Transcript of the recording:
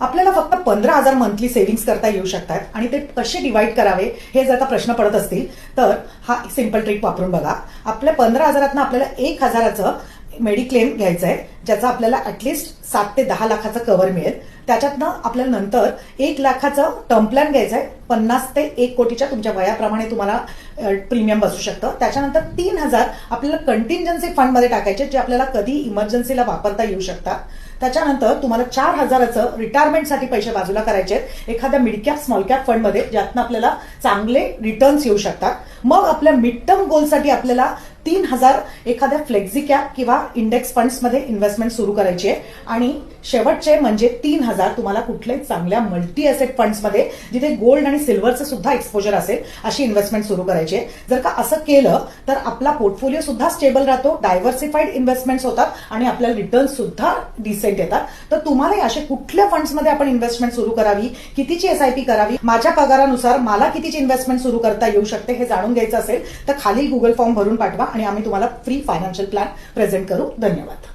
आपल्याला फक्त 15,000 monthly savings करता येऊ शकतात आणि ते कसे डिवाइड करावे हे जर का प्रश्न पडत असतील तर हा सिंपल ट्रिक वापरून बघा. आपल्या 15,000 आपल्याला 1,000चं मेडिक्लेम घ्यायचं आहे, ज्याचा आपल्याला ऍटलिस्ट 7 ते 10 लाखाचं कव्हर मिळेल. त्याच्यातनं आपल्याला नंतर 1 लाखाचं टर्म प्लॅन घ्यायचं आहे. 50 ते 1 कोटीच्या तुमच्या वयाप्रमाणे तुम्हाला प्रीमियम बसू शकतं. त्याच्यानंतर 3,000 आपल्याला कंटिंजन्सी फंडमध्ये टाकायचे, जे आपल्याला कधी इमर्जन्सीला वापरता येऊ शकतात. त्याच्यानंतर तुम्हाला 4,000चं रिटायरमेंटसाठी पैसे बाजूला करायचे आहेत एखाद्या मिड कॅप स्मॉल कॅप फंडमध्ये, ज्यातनं आपल्याला चांगले रिटर्न्स येऊ शकतात. मग आपल्या मिड टर्म गोलसाठी आपल्याला 3,000 एखाद्या फ्लेक्झी कॅप किंवा इंडेक्स फंड्समध्ये इन्व्हेस्टमेंट सुरू करायची आहे. आणि शेवटचे म्हणजे 3,000 तुम्हाला कुठल्याही चांगल्या मल्टी असेट फंड्समध्ये, जिथे गोल्ड आणि सिल्वरचं सुद्धा एक्सपोजर असेल, अशी इन्व्हेस्टमेंट सुरू करायची आहे. जर का असं केलं तर आपला पोर्टफोलिओ सुद्धा स्टेबल राहतो, डायव्हर्सिफाईड इन्व्हेस्टमेंट्स होतात आणि आपल्याला रिटर्न्स सुद्धा डिसेंट येतात. तर तुम्हाला असे कुठल्या फंड्समध्ये आपण इन्व्हेस्टमेंट सुरू करावी, कितीची SIP करावी, माझ्या पगारानुसार मला कितीची इन्व्हेस्टमेंट सुरू करता येऊ शकते हे जाणून घ्यायचं असेल तर खाली गुगल फॉर्म भरून पाठवा आणि आम्ही तुम्हाला फ्री फायनान्शियल प्लॅन प्रेझेंट करू. धन्यवाद.